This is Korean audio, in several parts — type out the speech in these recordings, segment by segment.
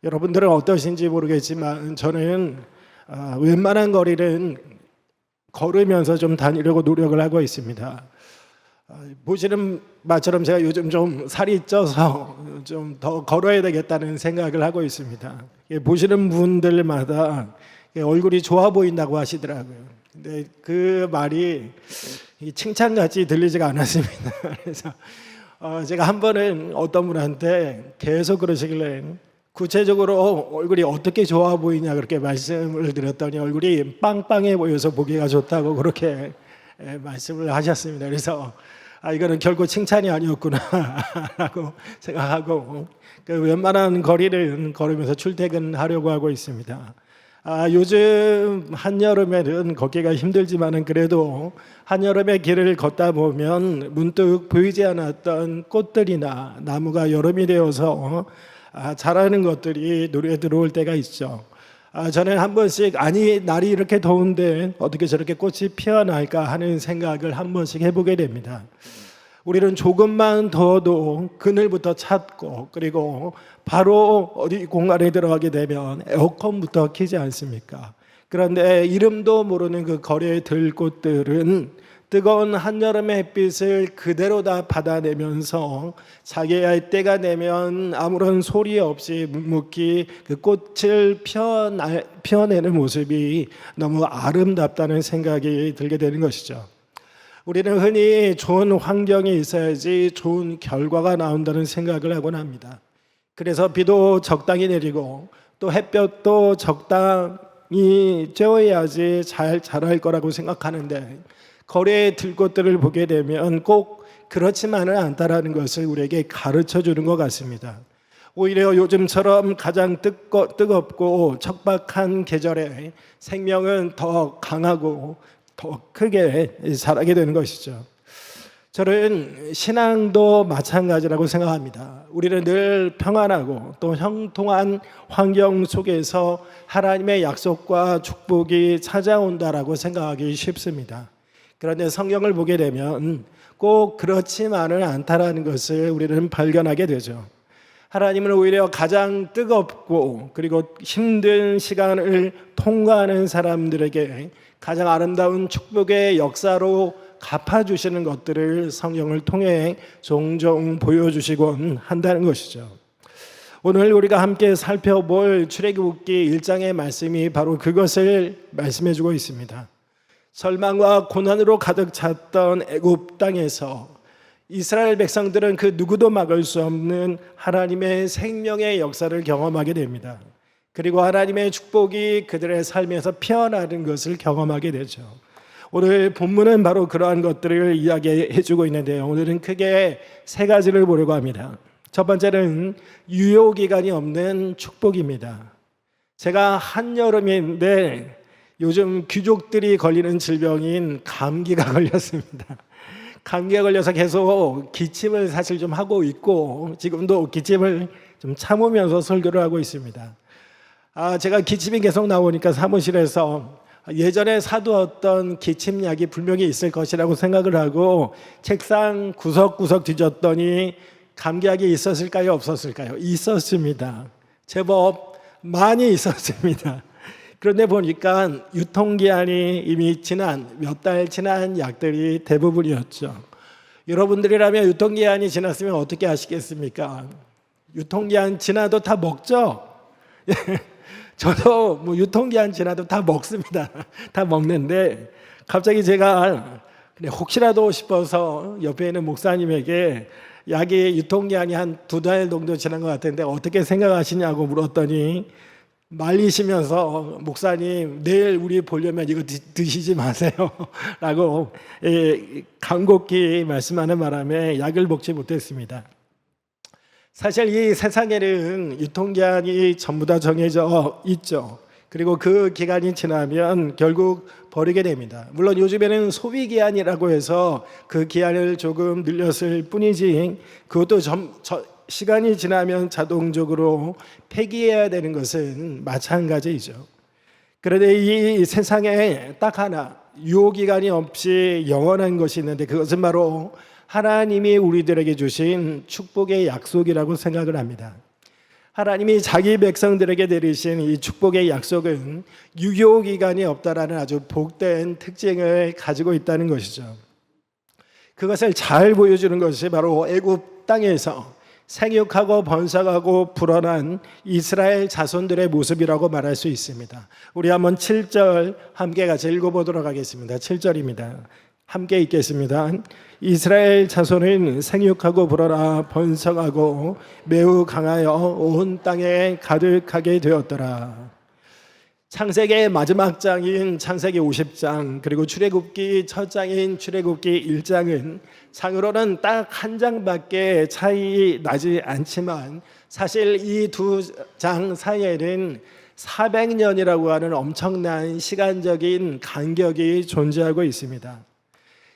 여러분들은 어떠신지 모르겠지만 저는 웬만한 거리는 걸으면서 좀 다니려고 노력을 하고 있습니다. 보시는 바처럼 제가 요즘 좀 살이 쪄서 좀 더 걸어야 되겠다는 생각을 하고 있습니다. 보시는 분들마다 얼굴이 좋아 보인다고 하시더라고요. 근데 그 말이 칭찬같이 들리지가 않았습니다. 그래서 제가 한 번은 어떤 분한테 계속 그러시길래 구체적으로 얼굴이 어떻게 좋아 보이냐 그렇게 말씀을 드렸더니 얼굴이 빵빵해 보여서 보기가 좋다고 그렇게 말씀을 하셨습니다. 그래서 이거는 결코 칭찬이 아니었구나라고 생각하고 웬만한 거리를 걸으면서 출퇴근하려고 하고 있습니다. 요즘 한여름에는 걷기가 힘들지만은 그래도 한여름의 길을 걷다 보면 문득 보이지 않았던 꽃들이나 나무가 여름이 되어서 자라는 것들이 눈에 들어올 때가 있죠. 저는 한 번씩 날이 이렇게 더운데 어떻게 저렇게 꽃이 피어날까 하는 생각을 한 번씩 해보게 됩니다. 우리는 조금만 더워도 그늘부터 찾고 그리고 바로 어디 공간에 들어가게 되면 에어컨부터 켜지 않습니까? 그런데 이름도 모르는 그 거리의 들꽃들은 뜨거운 한여름의 햇빛을 그대로 다 받아내면서 자기의 때가 되면 아무런 소리 없이 묵묵히 그 꽃을 피어내는 모습이 너무 아름답다는 생각이 들게 되는 것이죠. 우리는 흔히 좋은 환경이 있어야지 좋은 결과가 나온다는 생각을 하곤 합니다. 그래서 비도 적당히 내리고 또 햇볕도 적당히 쬐어야지 잘 자랄 거라고 생각하는데 거리의 들꽃들을 보게 되면 꼭 그렇지만은 않다라는 것을 우리에게 가르쳐 주는 것 같습니다. 오히려 요즘처럼 가장 뜨겁고 척박한 계절에 생명은 더 강하고 더 크게 자라게 되는 것이죠. 저는 신앙도 마찬가지라고 생각합니다. 우리는 늘 평안하고 또 형통한 환경 속에서 하나님의 약속과 축복이 찾아온다라고 생각하기 쉽습니다. 그런데 성경을 보게 되면 꼭 그렇지만은 않다라는 것을 우리는 발견하게 되죠. 하나님은 오히려 가장 뜨겁고 그리고 힘든 시간을 통과하는 사람들에게 가장 아름다운 축복의 역사로 갚아주시는 것들을 성경을 통해 종종 보여주시곤 한다는 것이죠. 오늘 우리가 함께 살펴볼 출애굽기 1장의 말씀이 바로 그것을 말씀해주고 있습니다. 절망과 고난으로 가득 찼던 애굽 땅에서 이스라엘 백성들은 그 누구도 막을 수 없는 하나님의 생명의 역사를 경험하게 됩니다. 그리고 하나님의 축복이 그들의 삶에서 피어나는 것을 경험하게 되죠. 오늘 본문은 바로 그러한 것들을 이야기해 주고 있는데요. 오늘은 크게 세 가지를 보려고 합니다. 첫 번째는 유효기간이 없는 축복입니다. 제가 한여름인데 요즘 귀족들이 걸리는 질병인 감기가 걸렸습니다. 감기가 걸려서 계속 기침을 사실 좀 하고 있고 지금도 기침을 좀 참으면서 설교를 하고 있습니다. 제가 기침이 계속 나오니까 사무실에서 예전에 사두었던 기침약이 분명히 있을 것이라고 생각을 하고 책상 구석구석 뒤졌더니 감기약이 있었을까요? 없었을까요? 있었습니다. 제법 많이 있었습니다. 그런데 보니까 유통기한이 이미 지난 몇 달 지난 약들이 대부분이었죠. 여러분들이라면 유통기한이 지났으면 어떻게 하시겠습니까? 유통기한 지나도 다 먹죠? 저도 유통기한 지나도 다 먹습니다. 다 먹는데 갑자기 제가 혹시라도 싶어서 옆에 있는 목사님에게 약이 유통기한이 한 2달 정도 지난 것 같은데 어떻게 생각하시냐고 물었더니 말리시면서 목사님 내일 우리 보려면 이거 드시지 마세요 라고 간곡히 말씀하는 바람에 약을 먹지 못했습니다. 사실 이 세상에는 유통기한이 전부 다 정해져 있죠. 그리고 그 기간이 지나면 결국 버리게 됩니다. 물론 요즘에는 소비기한이라고 해서 그 기한을 조금 늘렸을 뿐이지 그것도 시간이 지나면 자동적으로 폐기해야 되는 것은 마찬가지이죠. 그런데 이 세상에 딱 하나 유효기간이 없이 영원한 것이 있는데 그것은 바로 하나님이 우리들에게 주신 축복의 약속이라고 생각을 합니다. 하나님이 자기 백성들에게 내리신 이 축복의 약속은 유효 기간이 없다라는 아주 복된 특징을 가지고 있다는 것이죠. 그것을 잘 보여주는 것이 바로 애굽 땅에서 생육하고 번성하고 불어난 이스라엘 자손들의 모습이라고 말할 수 있습니다. 우리 한번 7절 함께 같이 읽어보도록 하겠습니다. 7절입니다. 함께 읽겠습니다. 이스라엘 자손은 생육하고 불어나 번성하고 매우 강하여 온 땅에 가득하게 되었더라. 창세기의 마지막 장인 창세기 50장 그리고 출애굽기 첫 장인 출애굽기 1장은 장으로는 딱 한 장밖에 차이 나지 않지만 사실 이 두 장 사이에는 400년이라고 하는 엄청난 시간적인 간격이 존재하고 있습니다.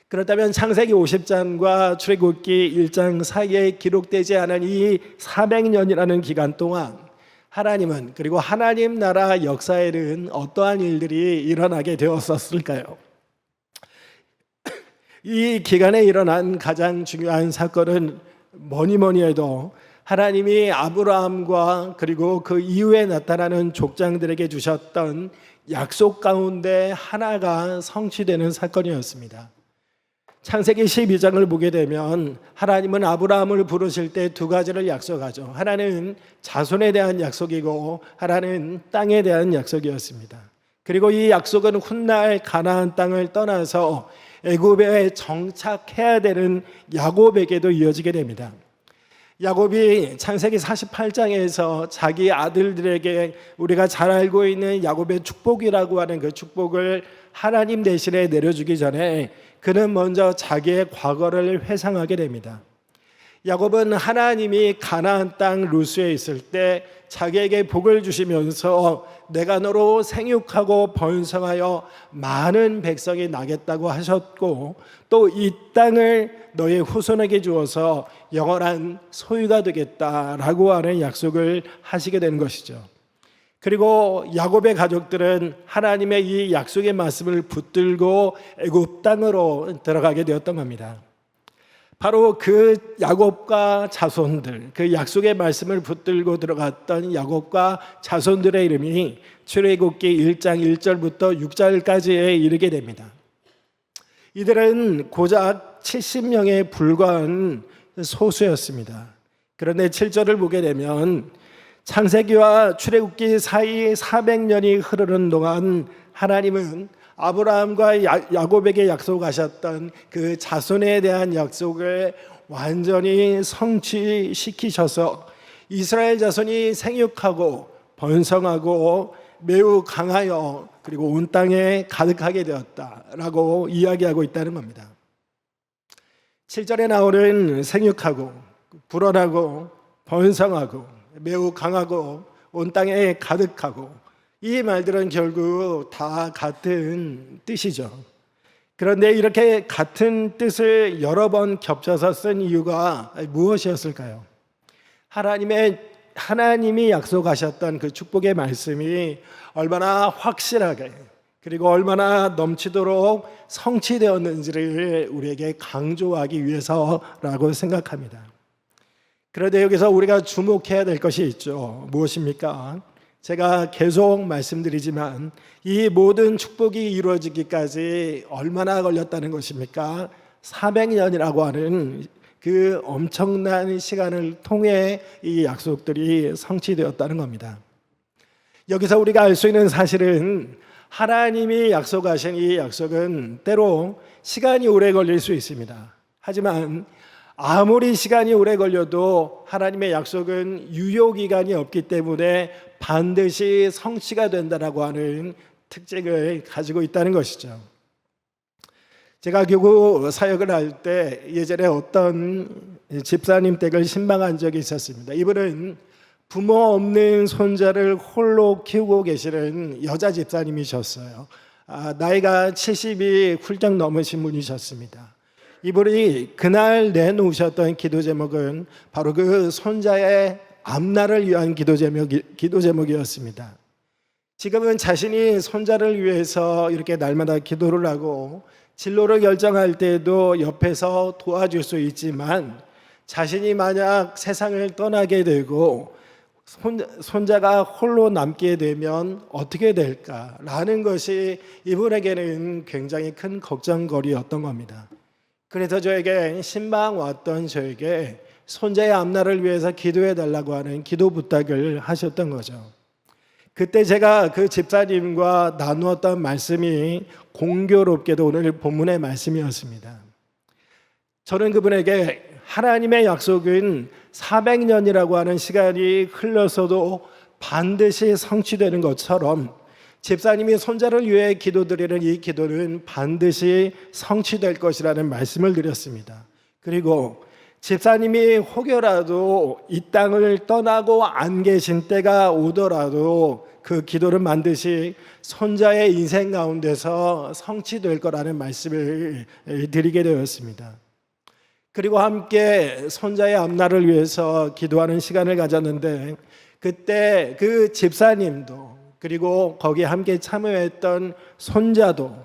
그렇다면 창세기 50장과 출애굽기 1장 사이에 기록되지 않은 이 400년이라는 기간 동안 하나님은 그리고 하나님 나라 역사에는 어떠한 일들이 일어나게 되었었을까요? 이 기간에 일어난 가장 중요한 사건은 뭐니 해도 하나님이 아브라함과 그리고 그 이후에 나타나는 족장들에게 주셨던 약속 가운데 하나가 성취되는 사건이었습니다. 창세기 12장을 보게 되면 하나님은 아브라함을 부르실 때 두 가지를 약속하죠. 하나는 자손에 대한 약속이고 하나는 땅에 대한 약속이었습니다. 그리고 이 약속은 훗날 가나안 땅을 떠나서 애굽에 정착해야 되는 야곱에게도 이어지게 됩니다. 야곱이 창세기 48장에서 자기 아들들에게 우리가 잘 알고 있는 야곱의 축복이라고 하는 그 축복을 하나님 대신에 내려주기 전에 그는 먼저 자기의 과거를 회상하게 됩니다. 야곱은 하나님이 가나안 땅 루스에 있을 때 자기에게 복을 주시면서 내가 너로 생육하고 번성하여 많은 백성이 나겠다고 하셨고 또 이 땅을 너의 후손에게 주어서 영원한 소유가 되겠다라고 하는 약속을 하시게 되는 것이죠. 그리고 야곱의 가족들은 하나님의 이 약속의 말씀을 붙들고 애굽 땅으로 들어가게 되었던 겁니다. 바로 그 야곱과 자손들, 그 약속의 말씀을 붙들고 들어갔던 야곱과 자손들의 이름이 출애굽기 1장 1절부터 6절까지에 이르게 됩니다. 이들은 고작 70명에 불과한 소수였습니다. 그런데 7절을 보게 되면 창세기와 출애굽기 사이 400년이 흐르는 동안 하나님은 아브라함과 야곱에게 약속하셨던 그 자손에 대한 약속을 완전히 성취시키셔서 이스라엘 자손이 생육하고 번성하고 매우 강하여 그리고 온 땅에 가득하게 되었다라고 이야기하고 있다는 겁니다. 7절에 나오는 생육하고 불어나고 번성하고 매우 강하고 온 땅에 가득하고 이 말들은 결국 다 같은 뜻이죠. 그런데 이렇게 같은 뜻을 여러 번 겹쳐서 쓴 이유가 무엇이었을까요? 하나님이 약속하셨던 그 축복의 말씀이 얼마나 확실하게 그리고 얼마나 넘치도록 성취되었는지를 우리에게 강조하기 위해서라고 생각합니다. 그런데 여기서 우리가 주목해야 될 것이 있죠. 무엇입니까? 제가 계속 말씀드리지만 이 모든 축복이 이루어지기까지 얼마나 걸렸다는 것입니까? 400년이라고 하는 그 엄청난 시간을 통해 이 약속들이 성취되었다는 겁니다. 여기서 우리가 알 수 있는 사실은 하나님이 약속하신 이 약속은 때로 시간이 오래 걸릴 수 있습니다. 하지만 아무리 시간이 오래 걸려도 하나님의 약속은 유효기간이 없기 때문에 반드시 성취가 된다라고 하는 특징을 가지고 있다는 것이죠. 제가 교구 사역을 할 때 예전에 어떤 집사님 댁을 신방한 적이 있었습니다. 이분은 부모 없는 손자를 홀로 키우고 계시는 여자 집사님이셨어요. 나이가 70이 훌쩍 넘으신 분이셨습니다. 이분이 그날 내놓으셨던 기도 제목은 바로 그 손자의 앞날을 위한 기도 제목이었습니다. 지금은 자신이 손자를 위해서 이렇게 날마다 기도를 하고 진로를 결정할 때도 옆에서 도와줄 수 있지만 자신이 만약 세상을 떠나게 되고 손자가 홀로 남게 되면 어떻게 될까라는 것이 이분에게는 굉장히 큰 걱정거리였던 겁니다. 그래서 저에게 신방 왔던 저에게 손자의 앞날을 위해서 기도해 달라고 하는 기도 부탁을 하셨던 거죠. 그때 제가 그 집사님과 나누었던 말씀이 공교롭게도 오늘 본문의 말씀이었습니다. 저는 그분에게 하나님의 약속은 400년이라고 하는 시간이 흘러서도 반드시 성취되는 것처럼 집사님이 손자를 위해 기도드리는 이 기도는 반드시 성취될 것이라는 말씀을 드렸습니다. 그리고 집사님이 혹여라도 이 땅을 떠나고 안 계신 때가 오더라도 그 기도는 반드시 손자의 인생 가운데서 성취될 거라는 말씀을 드리게 되었습니다. 그리고 함께 손자의 앞날을 위해서 기도하는 시간을 가졌는데 그때 그 집사님도 그리고 거기에 함께 참여했던 손자도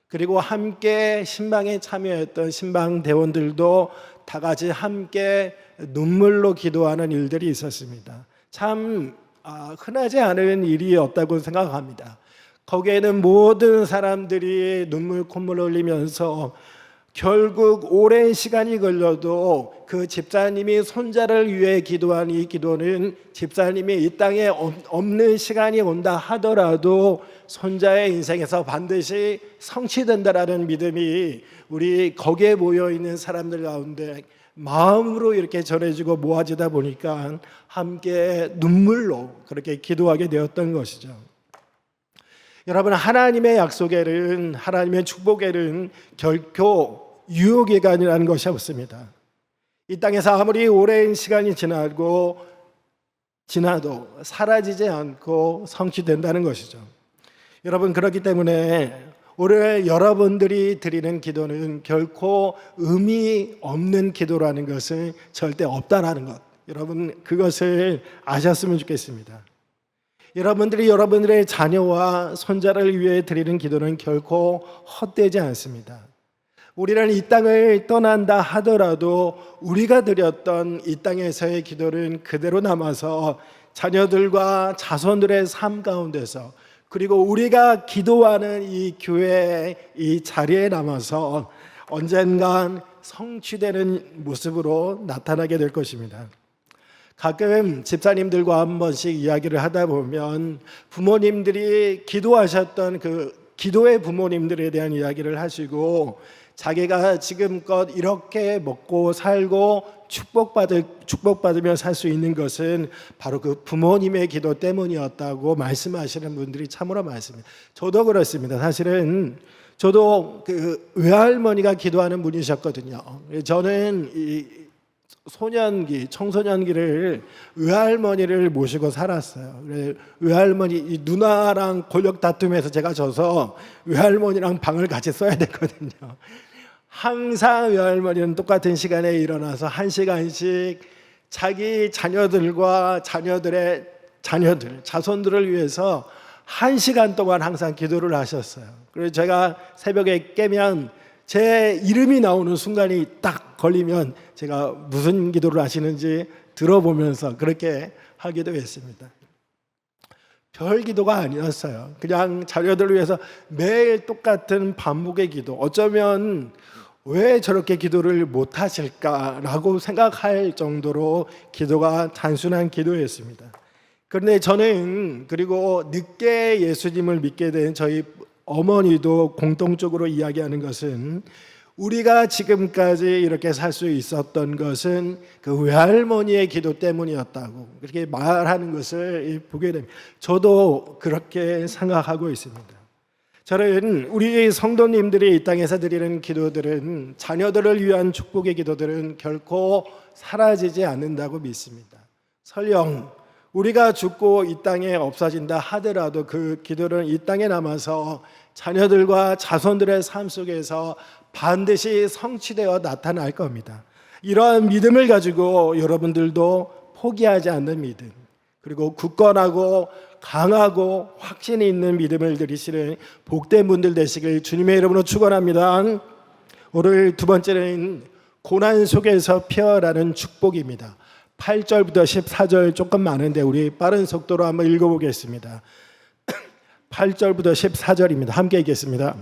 그리고 함께 신방에 참여했던 신방 대원들도 다 같이 함께 눈물로 기도하는 일들이 있었습니다. 참 흔하지 않은 일이었다고 생각합니다. 거기에는 모든 사람들이 눈물 콧물 흘리면서 결국 오랜 시간이 걸려도 그 집사님이 손자를 위해 기도한 이 기도는 집사님이 이 땅에 없는 시간이 온다 하더라도 손자의 인생에서 반드시 성취된다라는 믿음이 우리 거기에 모여있는 사람들 가운데 마음으로 이렇게 전해지고 모아지다 보니까 함께 눈물로 그렇게 기도하게 되었던 것이죠. 여러분, 하나님의 약속에는, 하나님의 축복에는 결코 유효기간이라는 것이 없습니다. 이 땅에서 아무리 오랜 시간이 지나도 사라지지 않고 성취된다는 것이죠. 여러분, 그렇기 때문에 오늘 여러분들이 드리는 기도는 결코 의미 없는 기도라는 것은 절대 없다라는 것, 여러분 그것을 아셨으면 좋겠습니다. 여러분들이 여러분들의 자녀와 손자를 위해 드리는 기도는 결코 헛되지 않습니다. 우리는 이 땅을 떠난다 하더라도 우리가 드렸던 이 땅에서의 기도는 그대로 남아서 자녀들과 자손들의 삶 가운데서 그리고 우리가 기도하는 이 교회의 이 자리에 남아서 언젠간 성취되는 모습으로 나타나게 될 것입니다. 가끔 집사님들과 한 번씩 이야기를 하다 보면 부모님들이 기도하셨던 그 기도의 부모님들에 대한 이야기를 하시고 자기가 지금껏 이렇게 먹고 살고 축복받으며 살 수 있는 것은 바로 그 부모님의 기도 때문이었다고 말씀하시는 분들이 참으로 많습니다. 저도 그렇습니다. 사실은 저도 그 외할머니가 기도하는 분이셨거든요. 저는 이 청소년기를 외할머니를 모시고 살았어요. 외할머니 이 누나랑 권력 다툼에서 제가 져서 외할머니랑 방을 같이 써야 됐거든요. 항상 외할머니는 똑같은 시간에 일어나서 1시간씩 자기 자녀들과 자녀들의 자손들을 위해서 1시간 동안 항상 기도를 하셨어요. 그래서 제가 새벽에 깨면 제 이름이 나오는 순간이 딱 걸리면 제가 무슨 기도를 하시는지 들어보면서 그렇게 하기도 했습니다. 별 기도가 아니었어요. 그냥 자녀들을 위해서 매일 똑같은 반복의 기도. 어쩌면 왜 저렇게 기도를 못 하실까라고 생각할 정도로 기도가 단순한 기도였습니다. 그런데 저는 그리고 늦게 예수님을 믿게 된 저희 어머니도 공통적으로 이야기하는 것은 우리가 지금까지 이렇게 살 수 있었던 것은 그 외할머니의 기도 때문이었다고 그렇게 말하는 것을 보게 됩니다. 저도 그렇게 생각하고 있습니다. 저는 우리 성도님들이 이 땅에서 드리는 기도들은 자녀들을 위한 축복의 기도들은 결코 사라지지 않는다고 믿습니다. 설령 우리가 죽고 이 땅에 없어진다 하더라도 그 기도는 이 땅에 남아서 자녀들과 자손들의 삶 속에서 반드시 성취되어 나타날 겁니다. 이러한 믿음을 가지고 여러분들도 포기하지 않는 믿음, 그리고 굳건하고 강하고 확신이 있는 믿음을 들이시는 복된 분들 되시길 주님의 이름으로 축원합니다. 오늘 두 번째는 고난 속에서 피어나는 축복입니다. 8절부터 14절 조금 많은데 우리 빠른 속도로 한번 읽어보겠습니다. 8절부터 14절입니다. 함께 읽겠습니다.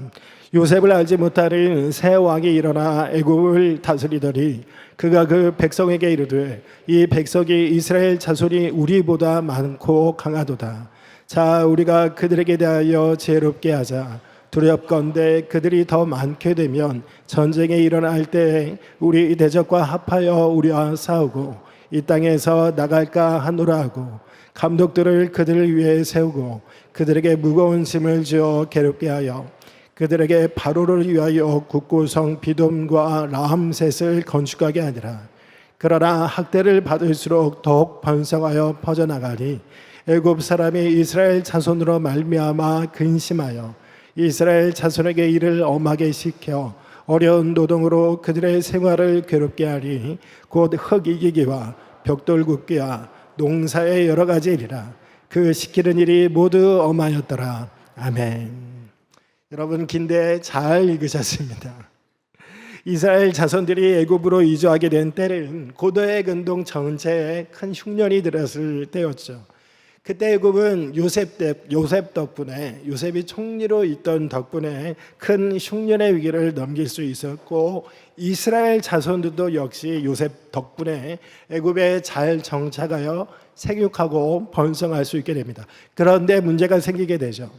요셉을 알지 못하는 새 왕이 일어나 애굽을 다스리더니 그가 그 백성에게 이르되 이 백성이 이스라엘 자손이 우리보다 많고 강하도다. 자, 우리가 그들에게 대하여 지혜롭게 하자. 두렵건대 그들이 더 많게 되면 전쟁이 일어날 때 우리 대적과 합하여 우리와 싸우고 이 땅에서 나갈까 하노라 하고 감독들을 그들을 위해 세우고 그들에게 무거운 짐을 지어 괴롭게 하여 그들에게 바로를 위하여 국고성 비돔과 라암셋을 건축하게 하니라. 그러나 학대를 받을수록 더욱 번성하여 퍼져나가니 애굽 사람이 이스라엘 자손으로 말미암아 근심하여 이스라엘 자손에게 이를 엄하게 시켜 어려운 노동으로 그들의 생활을 괴롭게 하리. 곧 흙 이기기와 벽돌 굽기와 농사의 여러 가지 일이라. 그 시키는 일이 모두 엄하였더라. 아멘. 여러분, 긴데 잘 읽으셨습니다. 이스라엘 자손들이 애굽으로 이주하게 된 때는 고도의 근동 전체에 큰 흉년이 들었을 때였죠. 그때 애굽은 요셉 덕분에, 요셉이 총리로 있던 덕분에 큰 흉년의 위기를 넘길 수 있었고, 이스라엘 자손들도 역시 요셉 덕분에 애굽에 잘 정착하여 생육하고 번성할 수 있게 됩니다. 그런데 문제가 생기게 되죠.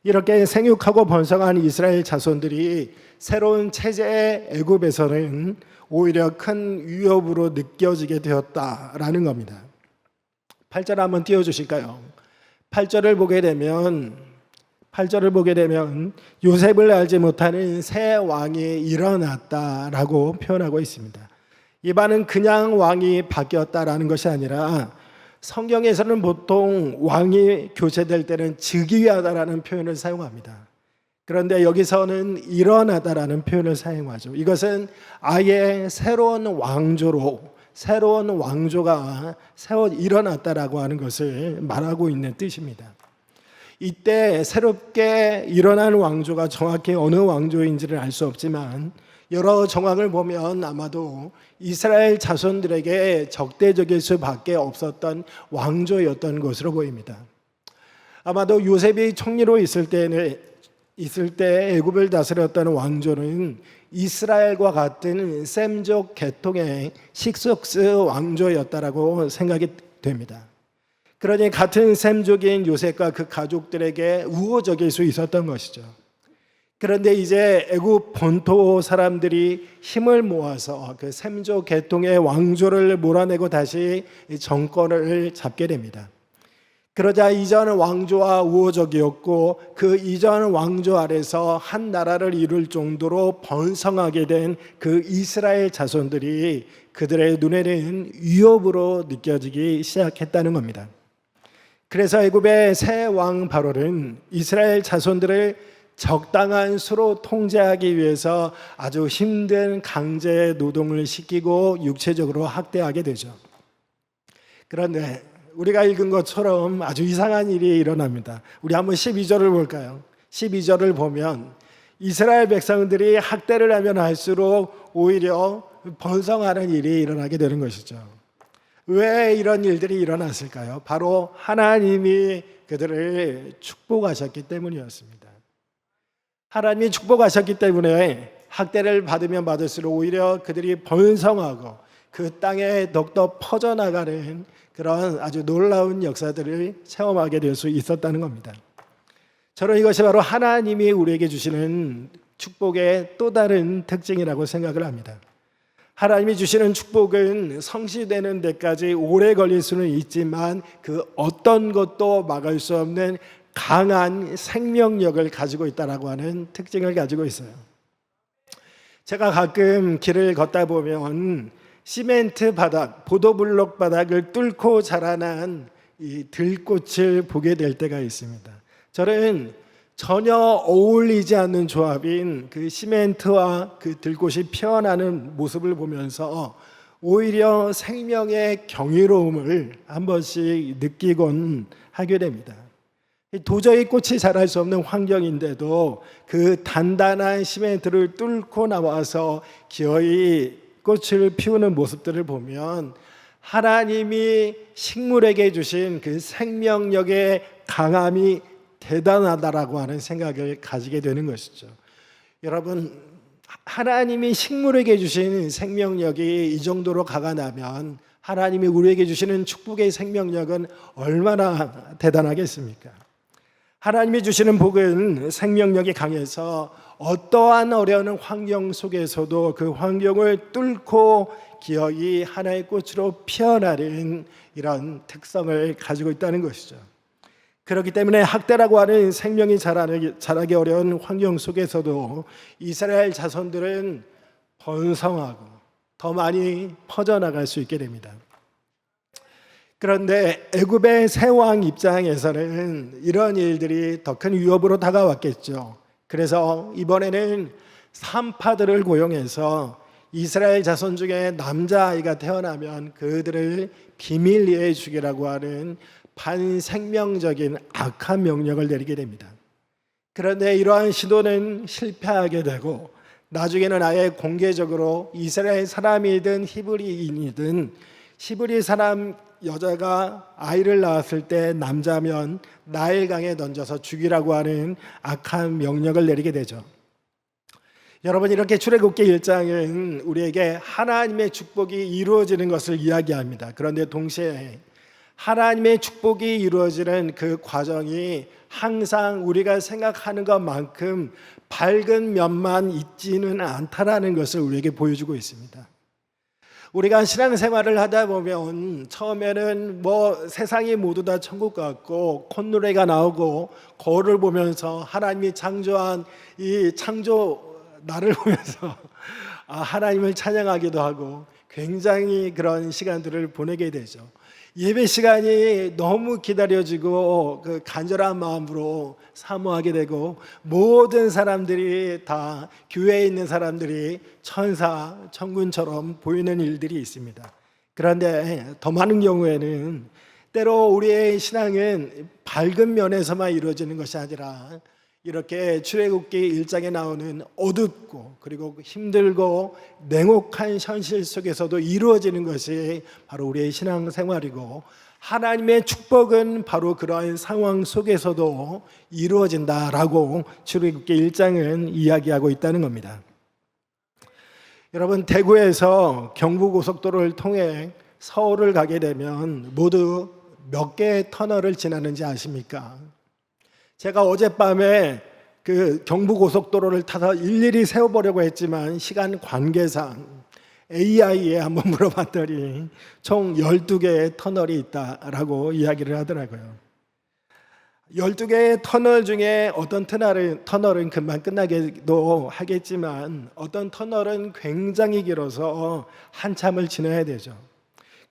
이렇게 생육하고 번성한 이스라엘 자손들이 새로운 체제의 애굽에서는 오히려 큰 위협으로 느껴지게 되었다라는 겁니다. 8절 한번 띄워주실까요? 8절을 보게 되면 요셉을 알지 못하는 새 왕이 일어났다라고 표현하고 있습니다. 이 말은 그냥 왕이 바뀌었다라는 것이 아니라 성경에서는 보통 왕이 교체될 때는 즉위하다라는 표현을 사용합니다. 그런데 여기서는 일어나다라는 표현을 사용하죠. 이것은 아예 새로운 왕조가 일어났다라고 하는 것을 말하고 있는 뜻입니다. 이때 새롭게 일어난 왕조가 정확히 어느 왕조인지를 알 수 없지만 여러 정황을 보면 아마도 이스라엘 자손들에게 적대적일 수밖에 없었던 왕조였던 것으로 보입니다. 아마도 요셉이 총리로 있을 때 애굽을 다스렸던 왕조는 이스라엘과 같은 셈족 계통의 식석스 왕조였다라고 생각이 됩니다. 그러니 같은 셈족인 요셉과 그 가족들에게 우호적일 수 있었던 것이죠. 그런데 이제 애굽 본토 사람들이 힘을 모아서 그 셈족 계통의 왕조를 몰아내고 다시 정권을 잡게 됩니다. 그러자 이전 왕조와 우호적이었고 그 이전 왕조 아래서 한 나라를 이룰 정도로 번성하게 된 그 이스라엘 자손들이 그들의 눈에는 위협으로 느껴지기 시작했다는 겁니다. 그래서 애굽의 새 왕 바로는 이스라엘 자손들을 적당한 수로 통제하기 위해서 아주 힘든 강제 노동을 시키고 육체적으로 학대하게 되죠. 그런데 우리가 읽은 것처럼 아주 이상한 일이 일어납니다. 우리 한번 12절을 볼까요? 12절을 보면 이스라엘 백성들이 학대를 하면 할수록 오히려 번성하는 일이 일어나게 되는 것이죠. 왜 이런 일들이 일어났을까요? 바로 하나님이 그들을 축복하셨기 때문이었습니다. 하나님이 축복하셨기 때문에 학대를 받으면 받을수록 오히려 그들이 번성하고 그 땅에 더욱더 퍼져나가는 그런 아주 놀라운 역사들을 체험하게 될 수 있었다는 겁니다. 저는 이것이 바로 하나님이 우리에게 주시는 축복의 또 다른 특징이라고 생각을 합니다. 하나님이 주시는 축복은 성취되는 데까지 오래 걸릴 수는 있지만 그 어떤 것도 막을 수 없는 강한 생명력을 가지고 있다라고 하는 특징을 가지고 있어요. 제가 가끔 길을 걷다 보면 시멘트 바닥, 보도블록 바닥을 뚫고 자라난 이 들꽃을 보게 될 때가 있습니다. 저는 전혀 어울리지 않는 조합인 그 시멘트와 그 들꽃이 피어나는 모습을 보면서 오히려 생명의 경이로움을 한 번씩 느끼곤 하게 됩니다. 도저히 꽃이 자랄 수 없는 환경인데도 그 단단한 시멘트를 뚫고 나와서 기어이 꽃을 피우는 모습들을 보면 하나님이 식물에게 주신 그 생명력의 강함이 대단하다라고 하는 생각을 가지게 되는 것이죠. 여러분, 하나님이 식물에게 주신 생명력이 이 정도로 강하다면 하나님이 우리에게 주시는 축복의 생명력은 얼마나 대단하겠습니까? 하나님이 주시는 복은 생명력이 강해서 어떠한 어려운 환경 속에서도 그 환경을 뚫고 기어이 하나의 꽃으로 피어나는 이런 특성을 가지고 있다는 것이죠. 그렇기 때문에 학대라고 하는 생명이 자라기 어려운 환경 속에서도 이스라엘 자손들은 번성하고 더 많이 퍼져나갈 수 있게 됩니다. 그런데 애굽의 새 왕 입장에서는 이런 일들이 더 큰 위협으로 다가왔겠죠. 그래서 이번에는 산파들을 고용해서 이스라엘 자손 중에 남자아이가 태어나면 그들을 비밀리에 죽이라고 하는 반생명적인 악한 명령을 내리게 됩니다. 그런데 이러한 시도는 실패하게 되고 나중에는 아예 공개적으로 이스라엘 사람이든 히브리인이든 히브리 사람 여자가 아이를 낳았을 때 남자면 나일강에 던져서 죽이라고 하는 악한 명령을 내리게 되죠. 여러분, 이렇게 출애굽기 1장은 우리에게 하나님의 축복이 이루어지는 것을 이야기합니다. 그런데 동시에 하나님의 축복이 이루어지는 그 과정이 항상 우리가 생각하는 것만큼 밝은 면만 있지는 않다라는 것을 우리에게 보여주고 있습니다. 우리가 신앙생활을 하다 보면 처음에는 세상이 모두 다 천국 같고 콧노래가 나오고 거울을 보면서 하나님이 창조한 이 창조 나를 보면서 하나님을 찬양하기도 하고 굉장히 그런 시간들을 보내게 되죠. 예배 시간이 너무 기다려지고 그 간절한 마음으로 사모하게 되고 모든 사람들이 다 교회에 있는 사람들이 천사, 천군처럼 보이는 일들이 있습니다. 그런데 더 많은 경우에는 때로 우리의 신앙은 밝은 면에서만 이루어지는 것이 아니라 이렇게 출애굽기 1장에 나오는 어둡고 그리고 힘들고 냉혹한 현실 속에서도 이루어지는 것이 바로 우리의 신앙생활이고 하나님의 축복은 바로 그러한 상황 속에서도 이루어진다라고 출애굽기 1장은 이야기하고 있다는 겁니다. 여러분, 대구에서 경부고속도로를 통해 서울을 가게 되면 모두 몇 개의 터널을 지나는지 아십니까? 제가 어젯밤에 그 경부고속도로를 타서 일일이 세워보려고 했지만 시간 관계상 AI에 한번 물어봤더니 총 12개의 터널이 있다라고 이야기를 하더라고요. 12개의 터널 중에 어떤 터널은 금방 끝나기도 하겠지만 어떤 터널은 굉장히 길어서 한참을 지나야 되죠.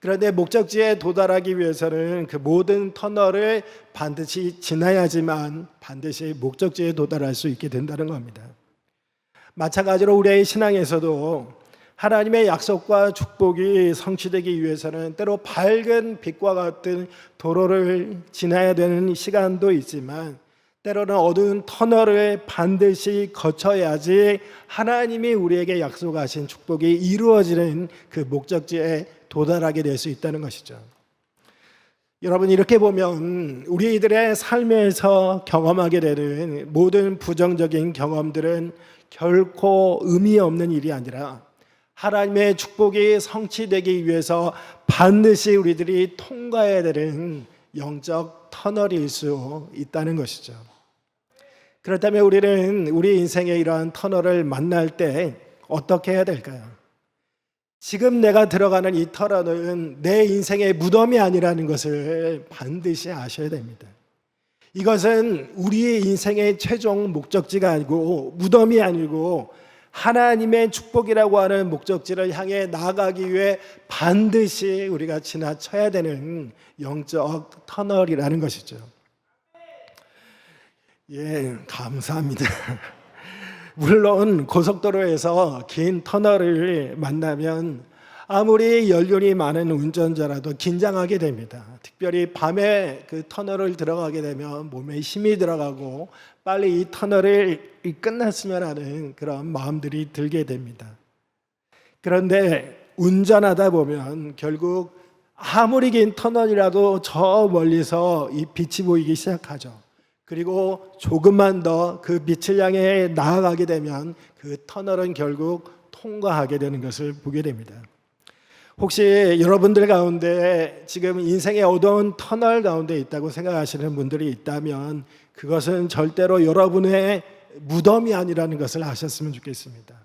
그런데 목적지에 도달하기 위해서는 그 모든 터널을 반드시 지나야지만 반드시 목적지에 도달할 수 있게 된다는 겁니다. 마찬가지로 우리의 신앙에서도 하나님의 약속과 축복이 성취되기 위해서는 때로 밝은 빛과 같은 도로를 지나야 되는 시간도 있지만 때로는 어두운 터널을 반드시 거쳐야지 하나님이 우리에게 약속하신 축복이 이루어지는 그 목적지에 도달하게 될 수 있다는 것이죠. 여러분, 이렇게 보면 우리들의 삶에서 경험하게 되는 모든 부정적인 경험들은 결코 의미 없는 일이 아니라 하나님의 축복이 성취되기 위해서 반드시 우리들이 통과해야 되는 영적 터널일 수 있다는 것이죠. 그렇다면 우리는 우리 인생의 이러한 터널을 만날 때 어떻게 해야 될까요? 지금 내가 들어가는 이 터널은 내 인생의 무덤이 아니라는 것을 반드시 아셔야 됩니다. 이것은 우리의 인생의 최종 목적지가 아니고 무덤이 아니고 하나님의 축복이라고 하는 목적지를 향해 나아가기 위해 반드시 우리가 지나쳐야 되는 영적 터널이라는 것이죠. 예, 감사합니다. 물론 고속도로에서 긴 터널을 만나면 아무리 연륜이 많은 운전자라도 긴장하게 됩니다. 특별히 밤에 그 터널을 들어가게 되면 몸에 힘이 들어가고 빨리 이 터널을 끝났으면 하는 그런 마음들이 들게 됩니다. 그런데 운전하다 보면 결국 아무리 긴 터널이라도 저 멀리서 이 빛이 보이기 시작하죠. 그리고 조금만 더 그 빛을 향해 나아가게 되면 그 터널은 결국 통과하게 되는 것을 보게 됩니다. 혹시 여러분들 가운데 지금 인생의 어두운 터널 가운데 있다고 생각하시는 분들이 있다면 그것은 절대로 여러분의 무덤이 아니라는 것을 아셨으면 좋겠습니다.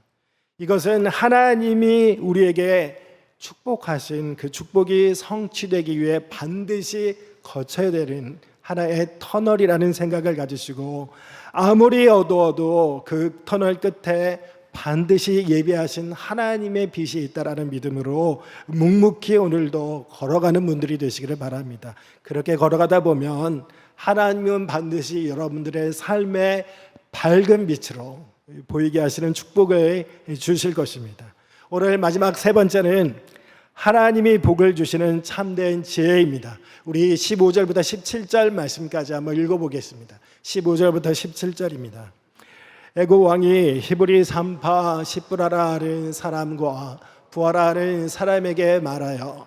이것은 하나님이 우리에게 축복하신 그 축복이 성취되기 위해 반드시 거쳐야 되는 하나의 터널이라는 생각을 가지시고, 아무리 어두워도 그 터널 끝에 반드시 예비하신 하나님의 빛이 있다라는 믿음으로 묵묵히 오늘도 걸어가는 분들이 되시기를 바랍니다. 그렇게 걸어가다 보면 하나님은 반드시 여러분들의 삶의 밝은 빛으로 보이게 하시는 축복을 주실 것입니다. 오늘 마지막 세 번째는 하나님이 복을 주시는 참된 지혜입니다. 우리 15절부터 17절 말씀까지 한번 읽어보겠습니다. 15절부터 17절입니다. 애굽 왕이 히브리 산파 시브라라는 사람과 부하라는 사람에게 말하여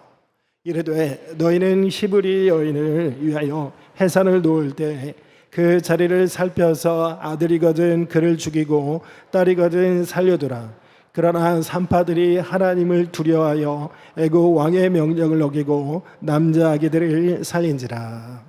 이르되 너희는 히브리 여인을 위하여 해산을 놓을 때 그 자리를 살펴서 아들이거든 그를 죽이고 딸이거든 살려두라. 그러나 산파들이 하나님을 두려워하여 애굽 왕의 명령을 어기고 남자 아기들을 살린지라.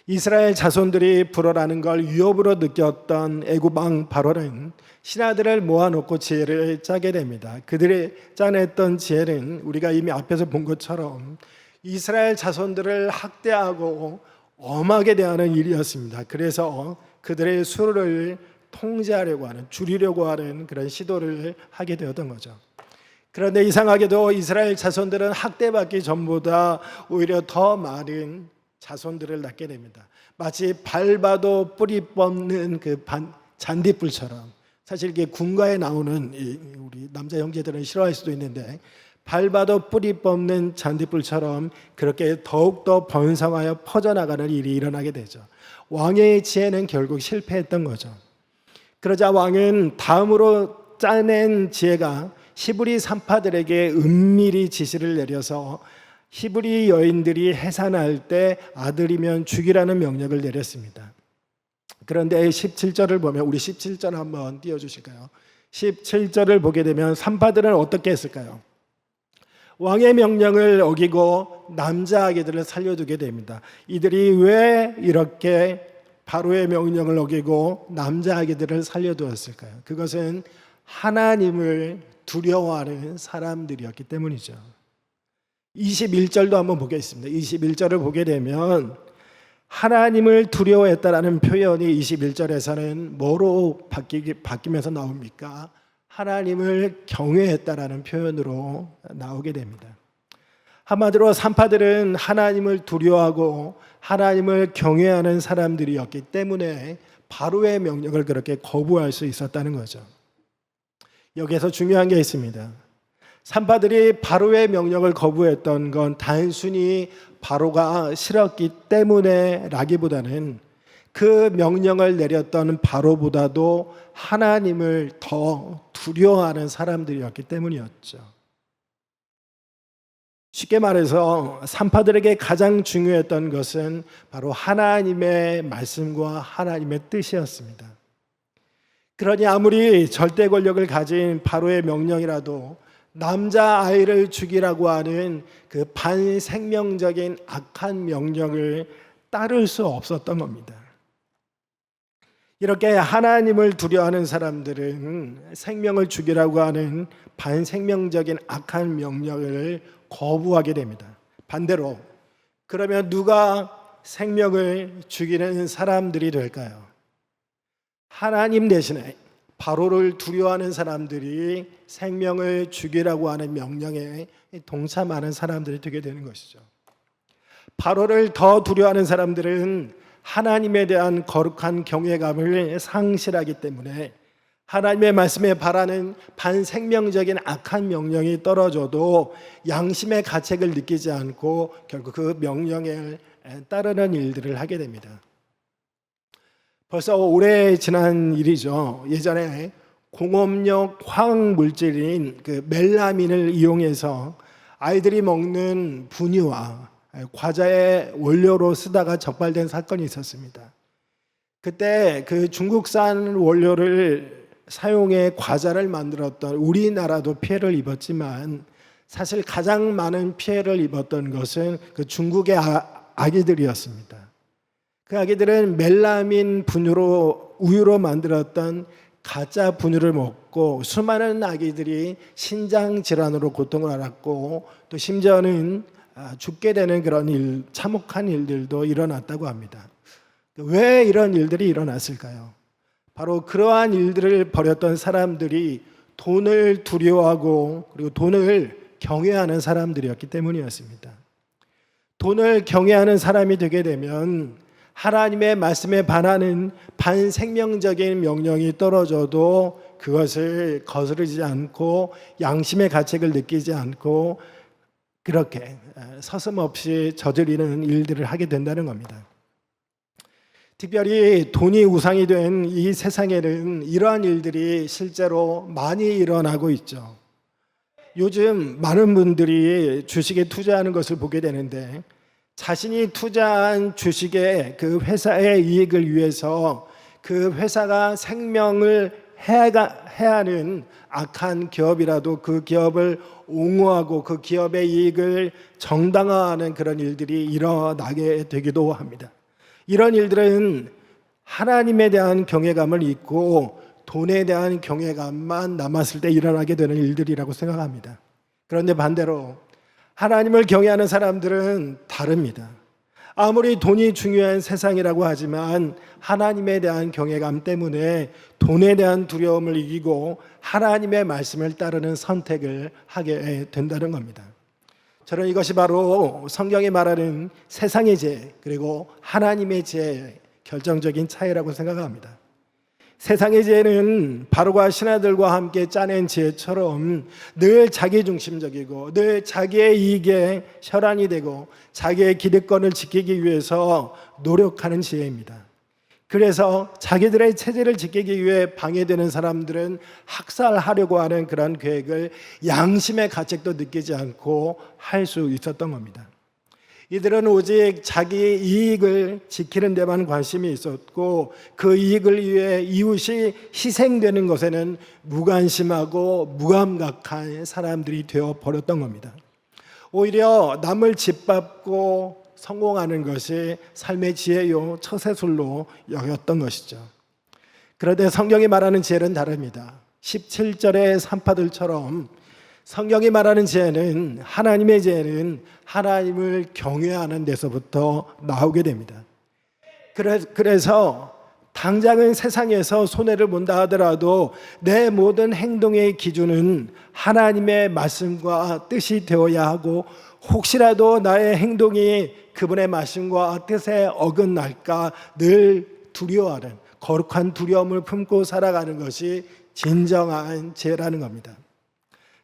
이스라엘 자손들이 불어라는 걸 위협으로 느꼈던 애굽 왕 바로는 신하들을 모아놓고 지혜를 짜게 됩니다. 그들이 짜냈던 지혜는 우리가 이미 앞에서 본 것처럼 이스라엘 자손들을 학대하고 엄하게 대하는 일이었습니다. 그래서 그들의 수를 통제하려고 하는, 줄이려고 하는 그런 시도를 하게 되었던 거죠. 그런데 이상하게도 이스라엘 자손들은 학대받기 전보다 오히려 더 많은 자손들을 낳게 됩니다. 마치 밟아도 뿌리 뽑는 그 잔디불처럼, 사실 이게 군가에 나오는 우리 남자 형제들은 싫어할 수도 있는데 밟아도 뿌리 뽑는 잔디불처럼 그렇게 더욱더 번성하여 퍼져나가는 일이 일어나게 되죠. 왕의 지혜는 결국 실패했던 거죠. 그러자 왕은 다음으로 짜낸 지혜가 히브리 산파들에게 은밀히 지시를 내려서 히브리 여인들이 해산할 때 아들이면 죽이라는 명령을 내렸습니다. 그런데 17절을 보면, 우리 17절 한번 띄워주실까요? 17절을 보게 되면 산파들은 어떻게 했을까요? 왕의 명령을 어기고 남자 아기들을 살려두게 됩니다. 이들이 왜 이렇게 바로의 명령을 어기고 남자 아기들을 살려두었을까요? 그것은 하나님을 두려워하는 사람들이었기 때문이죠. 21절도 한번 보겠습니다. 21절을 보게 되면 하나님을 두려워했다라는 표현이 21절에서는 뭐로 바뀌면서 나옵니까? 하나님을 경외했다라는 표현으로 나오게 됩니다. 한마디로 산파들은 하나님을 두려워하고 하나님을 경외하는 사람들이었기 때문에 바로의 명령을 그렇게 거부할 수 있었다는 거죠. 여기에서 중요한 게 있습니다. 산파들이 바로의 명령을 거부했던 건 단순히 바로가 싫었기 때문에 라기보다는 그 명령을 내렸던 바로보다도 하나님을 더 두려워하는 사람들이었기 때문이었죠. 쉽게 말해서 산파들에게 가장 중요했던 것은 바로 하나님의 말씀과 하나님의 뜻이었습니다. 그러니 아무리 절대 권력을 가진 바로의 명령이라도 남자 아이를 죽이라고 하는 그 반생명적인 악한 명령을 따를 수 없었던 겁니다. 이렇게 하나님을 두려워하는 사람들은 생명을 죽이라고 하는 반생명적인 악한 명령을 거부하게 됩니다. 반대로 그러면 누가 생명을 죽이는 사람들이 될까요? 하나님 대신에 바로를 두려워하는 사람들이 생명을 죽이라고 하는 명령에 동참하는 사람들이 되게 되는 것이죠. 바로를 더 두려워하는 사람들은 하나님에 대한 거룩한 경외감을 상실하기 때문에 하나님의 말씀에 바라는 반생명적인 악한 명령이 떨어져도 양심의 가책을 느끼지 않고 결국 그 명령에 따르는 일들을 하게 됩니다. 벌써 오래 지난 일이죠. 예전에 공업용 화학 물질인 그 멜라민을 이용해서 아이들이 먹는 분유와 과자의 원료로 쓰다가 적발된 사건이 있었습니다. 그때 그 중국산 원료를 사용해 과자를 만들었던 우리나라도 피해를 입었지만 사실 가장 많은 피해를 입었던 것은 그 중국의 아기들이었습니다. 그 아기들은 멜라민 분유로 우유로 만들었던 가짜 분유를 먹고 수많은 아기들이 신장 질환으로 고통을 앓았고 또 심지어는 죽게 되는 그런 참혹한 일들도 일어났다고 합니다. 왜 이런 일들이 일어났을까요? 바로 그러한 일들을 벌였던 사람들이 돈을 두려워하고 그리고 돈을 경외하는 사람들이었기 때문이었습니다. 돈을 경외하는 사람이 되게 되면 하나님의 말씀에 반하는 반생명적인 명령이 떨어져도 그것을 거스르지 않고 양심의 가책을 느끼지 않고 그렇게 서슴없이 저지르는 일들을 하게 된다는 겁니다. 특별히 돈이 우상이 된 이 세상에는 이러한 일들이 실제로 많이 일어나고 있죠. 요즘 많은 분들이 주식에 투자하는 것을 보게 되는데 자신이 투자한 주식의 그 회사의 이익을 위해서 그 회사가 생명을 해하는 악한 기업이라도 그 기업을 옹호하고 그 기업의 이익을 정당화하는 그런 일들이 일어나게 되기도 합니다. 이런 일들은 하나님에 대한 경외감을 잊고 돈에 대한 경외감만 남았을 때 일어나게 되는 일들이라고 생각합니다. 그런데 반대로 하나님을 경외하는 사람들은 다릅니다. 아무리 돈이 중요한 세상이라고 하지만 하나님에 대한 경외감 때문에 돈에 대한 두려움을 이기고 하나님의 말씀을 따르는 선택을 하게 된다는 겁니다. 저는 이것이 바로 성경이 말하는 세상의 죄 그리고 하나님의 죄의 결정적인 차이라고 생각합니다. 세상의 죄는 바로가 신하들과 함께 짜낸 죄처럼 늘 자기중심적이고 늘 자기의 이익에 혈안이 되고 자기의 기득권을 지키기 위해서 노력하는 죄입니다. 그래서 자기들의 체제를 지키기 위해 방해되는 사람들은 학살하려고 하는 그런 계획을 양심의 가책도 느끼지 않고 할 수 있었던 겁니다. 이들은 오직 자기 이익을 지키는 데만 관심이 있었고 그 이익을 위해 이웃이 희생되는 것에는 무관심하고 무감각한 사람들이 되어버렸던 겁니다. 오히려 남을 짓밟고 성공하는 것이 삶의 지혜요 처세술로 여겼던 것이죠. 그런데 성경이 말하는 지혜는 다릅니다. 17절의 산파들처럼 성경이 말하는 지혜는 하나님의 지혜는 하나님을 경외하는 데서부터 나오게 됩니다. 그래서 당장은 세상에서 손해를 본다 하더라도 내 모든 행동의 기준은 하나님의 말씀과 뜻이 되어야 하고 혹시라도 나의 행동이 그분의 말씀과 뜻에 어긋날까 늘 두려워하는 거룩한 두려움을 품고 살아가는 것이 진정한 지혜라는 겁니다.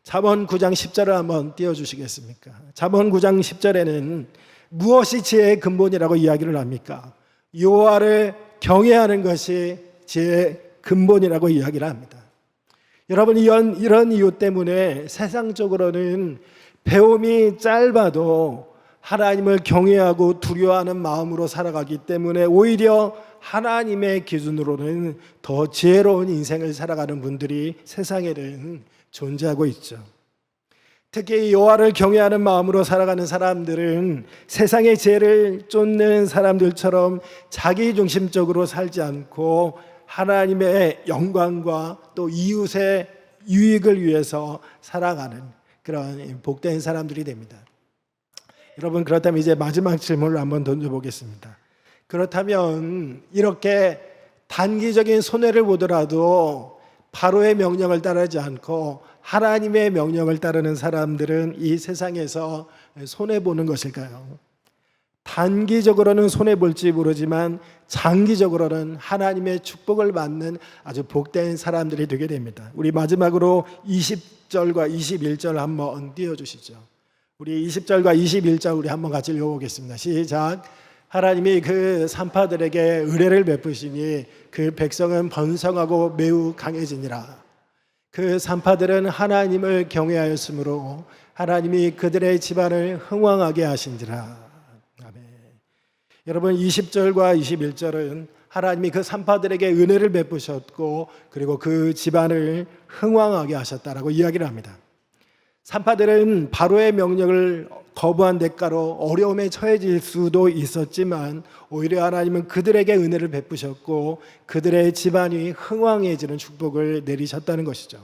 잠언 9장 10절을 한번 띄워주시겠습니까? 잠언 9장 10절에는 무엇이 지혜의 근본이라고 이야기를 합니까? 여호와를 경외하는 것이 지혜의 근본이라고 이야기를 합니다. 여러분 이런 이유 때문에 세상적으로는 배움이 짧아도 하나님을 경외하고 두려워하는 마음으로 살아가기 때문에 오히려 하나님의 기준으로는 더 지혜로운 인생을 살아가는 분들이 세상에는 존재하고 있죠. 특히 여호와를 경외하는 마음으로 살아가는 사람들은 세상의 죄를 쫓는 사람들처럼 자기중심적으로 살지 않고 하나님의 영광과 또 이웃의 유익을 위해서 살아가는 그런 복된 사람들이 됩니다. 여러분 그렇다면 이제 마지막 질문을 한번 던져보겠습니다. 그렇다면 이렇게 단기적인 손해를 보더라도 바로의 명령을 따르지 않고 하나님의 명령을 따르는 사람들은 이 세상에서 손해보는 것일까요? 단기적으로는 손해볼지 모르지만 장기적으로는 하나님의 축복을 받는 아주 복된 사람들이 되게 됩니다. 우리 마지막으로 20절과 21절 한번 띄워주시죠. 우리 20절과 21절 우리 한번 같이 읽어보겠습니다. 시작. 하나님이 그 산파들에게 의뢰를 베푸시니 그 백성은 번성하고 매우 강해지니라. 그 산파들은 하나님을 경외하였으므로 하나님이 그들의 집안을 흥왕하게 하신지라. 아멘. 여러분 20절과 21절은 하나님이 그 산파들에게 은혜를 베푸셨고 그리고 그 집안을 흥왕하게 하셨다라고 이야기를 합니다. 산파들은 바로의 명령을 거부한 대가로 어려움에 처해질 수도 있었지만 오히려 하나님은 그들에게 은혜를 베푸셨고 그들의 집안이 흥왕해지는 축복을 내리셨다는 것이죠.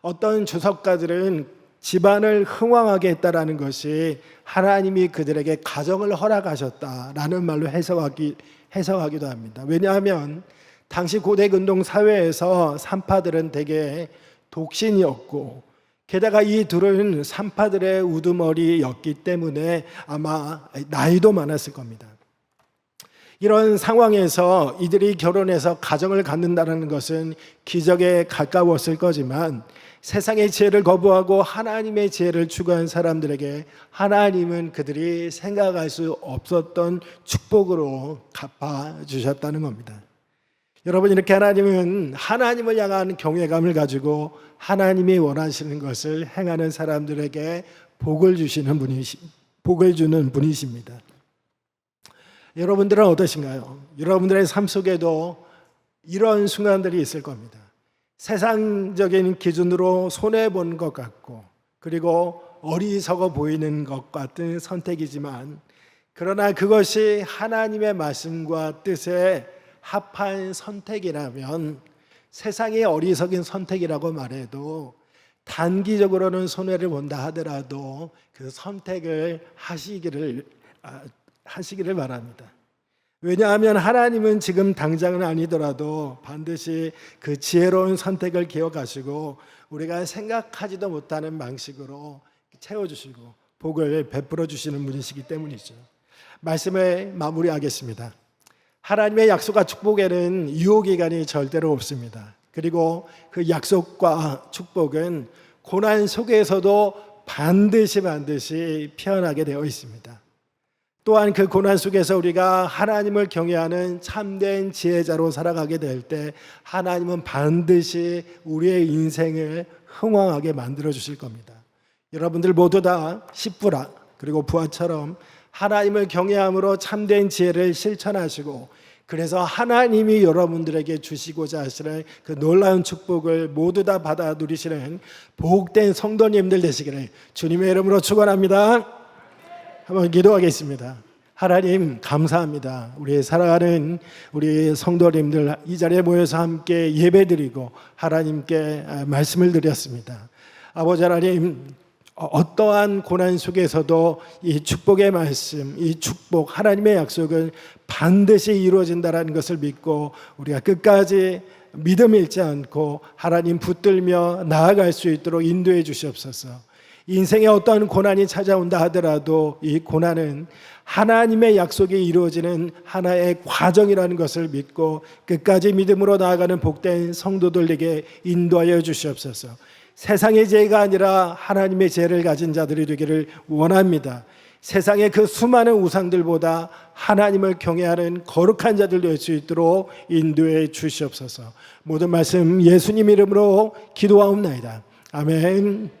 어떤 주석가들은 집안을 흥왕하게 했다라는 것이 하나님이 그들에게 가정을 허락하셨다라는 말로 해석하기도 합니다. 왜냐하면 당시 고대 근동 사회에서 산파들은 대개 독신이었고 게다가 이 둘은 산파들의 우두머리였기 때문에 아마 나이도 많았을 겁니다. 이런 상황에서 이들이 결혼해서 가정을 갖는다는 것은 기적에 가까웠을 거지만 세상의 지혜를 거부하고 하나님의 지혜를 추구한 사람들에게 하나님은 그들이 생각할 수 없었던 축복으로 갚아주셨다는 겁니다. 여러분, 이렇게 하나님은 하나님을 향한 경외감을 가지고 하나님이 원하시는 것을 행하는 사람들에게 복을 주는 분이십니다. 여러분들은 어떠신가요? 여러분들의 삶 속에도 이런 순간들이 있을 겁니다. 세상적인 기준으로 손해본 것 같고 그리고 어리석어 보이는 것 같은 선택이지만 그러나 그것이 하나님의 말씀과 뜻에 합한 선택이라면 세상의 어리석인 선택이라고 말해도 단기적으로는 손해를 본다 하더라도 그 선택을 하시기를 바랍니다. 왜냐하면 하나님은 지금 당장은 아니더라도 반드시 그 지혜로운 선택을 기억하시고 우리가 생각하지도 못하는 방식으로 채워주시고 복을 베풀어 주시는 분이시기 때문이죠. 말씀을 마무리하겠습니다. 하나님의 약속과 축복에는 유효기간이 절대로 없습니다. 그리고 그 약속과 축복은 고난 속에서도 반드시 피어나게 되어 있습니다. 또한 그 고난 속에서 우리가 하나님을 경외하는 참된 지혜자로 살아가게 될 때 하나님은 반드시 우리의 인생을 흥왕하게 만들어 주실 겁니다. 여러분들 모두 다 십부라 그리고 부하처럼 하나님을 경외함으로 참된 지혜를 실천하시고 그래서 하나님이 여러분들에게 주시고자 하시는 그 놀라운 축복을 모두 다 받아 누리시는 복된 성도님들 되시기를 주님의 이름으로 축원합니다. 한번 기도하겠습니다. 하나님 감사합니다. 우리 사랑하는 우리 성도님들 이 자리에 모여서 함께 예배드리고 하나님께 말씀을 드렸습니다. 아버지 하나님, 어떠한 고난 속에서도 이 축복의 말씀, 이 축복 하나님의 약속은 반드시 이루어진다는 것을 믿고 우리가 끝까지 믿음 잃지 않고 하나님 붙들며 나아갈 수 있도록 인도해 주시옵소서. 인생에 어떠한 고난이 찾아온다 하더라도 이 고난은 하나님의 약속이 이루어지는 하나의 과정이라는 것을 믿고 끝까지 믿음으로 나아가는 복된 성도들에게 인도하여 주시옵소서. 세상의 지혜가 아니라 하나님의 지혜를 가진 자들이 되기를 원합니다. 세상의 그 수많은 우상들보다 하나님을 경외하는 거룩한 자들 될 수 있도록 인도해 주시옵소서. 모든 말씀 예수님 이름으로 기도하옵나이다. 아멘.